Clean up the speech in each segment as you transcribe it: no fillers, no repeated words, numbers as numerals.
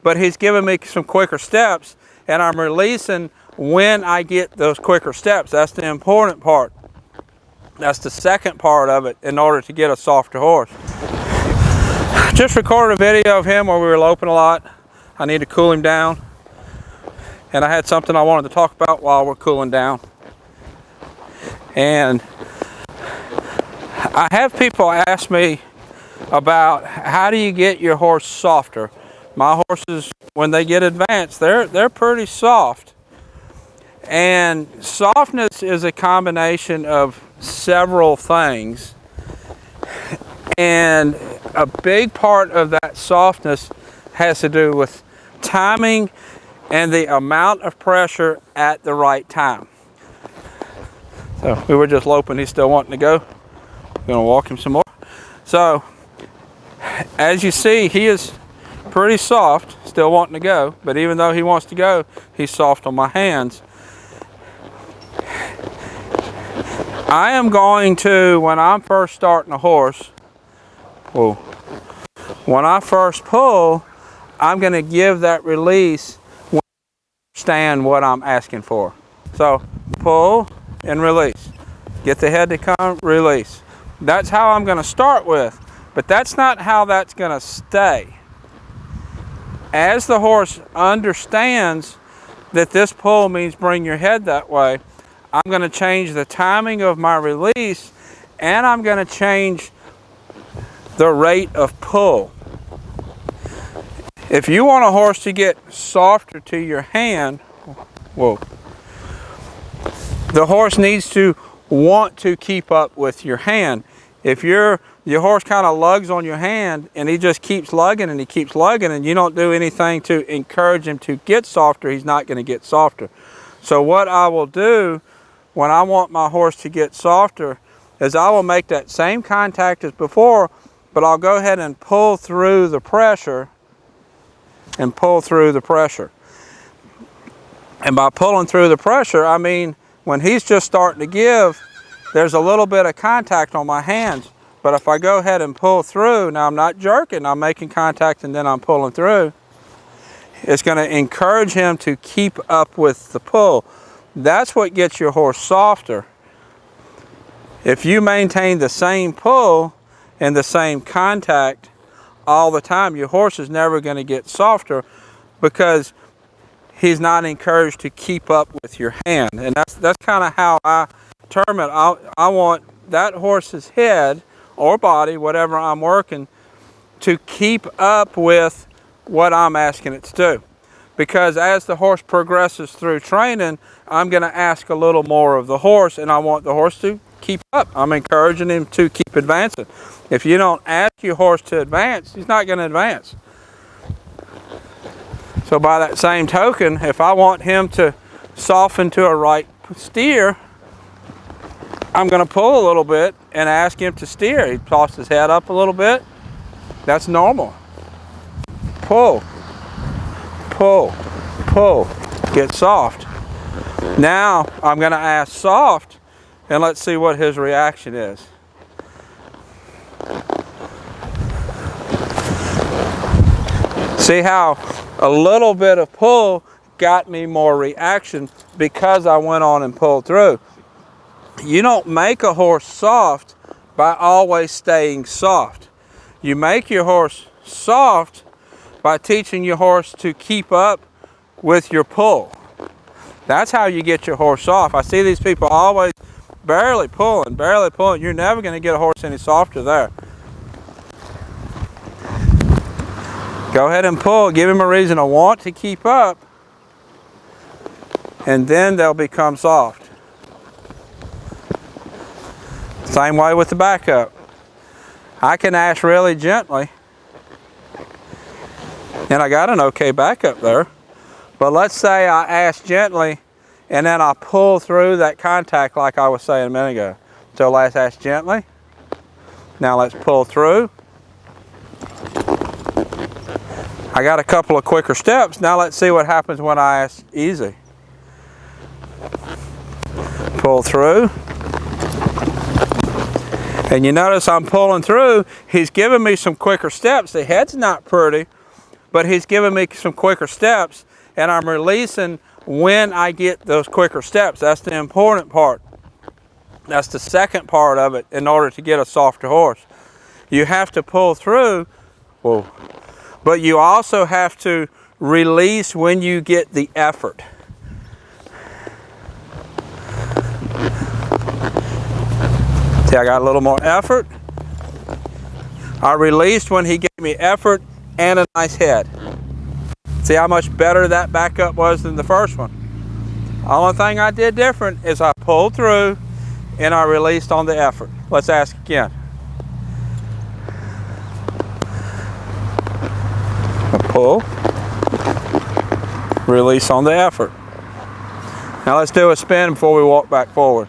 but he's giving me some quicker steps, and I'm releasing when I get those quicker steps. That's the important part. That's the second part of it in order to get a softer horse. Just recorded a video of him where we were loping a lot. I need to cool him down. And I had something I wanted to talk about while we're cooling down. And I have people ask me about how do you get your horse softer. My horses, when they get advanced, they're pretty soft. And softness is a combination of several things. And a big part of that softness has to do with timing and the amount of pressure at the right time. So we were just loping, he's still wanting to go. I'm gonna walk him some more. So as you see, he is pretty soft, still wanting to go, but even though he wants to go, he's soft on my hands. I am going to, when I'm first starting a horse, when I first pull, I'm going to give that release when I understand what I'm asking for. So pull and release. Get the head to come, release. That's how I'm going to start with, but that's not how that's going to stay. As the horse understands that this pull means bring your head that way, I'm going to change the timing of my release, and I'm going to change the rate of pull. If you want a horse to get softer to your hand, the horse needs to want to keep up with your hand. If your horse kind of lugs on your hand and he just keeps lugging and he keeps lugging and you don't do anything to encourage him to get softer, he's not going to get softer. So what I will do when I want my horse to get softer is I will make that same contact as before, but I'll go ahead and pull through the pressure and pull through the pressure. And by pulling through the pressure, I mean when he's just starting to give, there's a little bit of contact on my hands. But if I go ahead and pull through, now I'm not jerking, I'm making contact and then I'm pulling through, it's going to encourage him to keep up with the pull. That's what gets your horse softer. If you maintain the same pull and the same contact all the time, your horse is never going to get softer because he's not encouraged to keep up with your hand. And that's kind of how I term it. I want that horse's head or body, whatever I'm working, to keep up with what I'm asking it to do. Because as the horse progresses through training, I'm going to ask a little more of the horse, and I want the horse to keep up. I'm encouraging him to keep advancing. If you don't ask your horse to advance, he's not going to advance. So by that same token, if I want him to soften to a right steer, I'm going to pull a little bit and ask him to steer. He tosses his head up a little bit. That's normal. Pull. Pull, pull, get soft. Now I'm going to ask soft, and let's see what his reaction is. See how a little bit of pull got me more reaction because I went on and pulled through. You don't make a horse soft by always staying soft. You make your horse soft by teaching your horse to keep up with your pull. That's how you get your horse soft. I see these people always barely pulling. You're never going to get a horse any softer there. Go ahead and pull. Give him a reason to want to keep up, and then they'll become soft. Same way with the backup. I can ask really gently, and I got an okay backup there. But let's say I ask gently and then I pull through that contact like I was saying a minute ago. So let's ask gently. Now let's pull through. I got a couple of quicker steps. Now let's see what happens when I ask easy. Pull through. And you notice I'm pulling through. He's giving me some quicker steps. The head's not pretty, but he's giving me some quicker steps, and I'm releasing when I get those quicker steps. That's the important part. That's the second part of it in order to get a softer horse. You have to pull through, whoa, but you also have to release when you get the effort. See, I got a little more effort. I released when he gave me effort and a nice head. See how much better that backup was than the first one. The only thing I did different is I pulled through and I released on the effort. Let's ask again. Pull, release on the effort. Now let's do a spin before we walk back forward.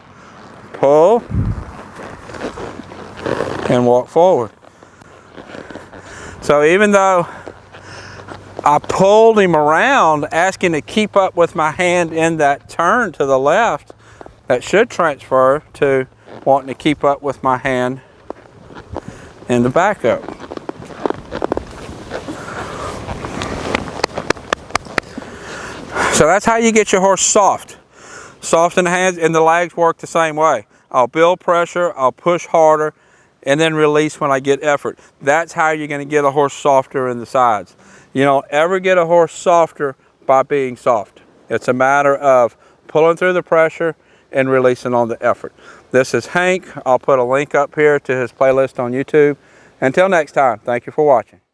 Pull and walk forward. So even though I pulled him around, asking to keep up with my hand in that turn to the left, that should transfer to wanting to keep up with my hand in the backup. So that's how you get your horse soft. Soft in the hands, and the legs work the same way. I'll build pressure, I'll push harder, and then release when I get effort. That's how you're going to get a horse softer in the sides. You don't ever get a horse softer by being soft. It's a matter of pulling through the pressure and releasing on the effort. This is Hank. I'll put a link up here to his playlist on YouTube. Until next time, thank you for watching.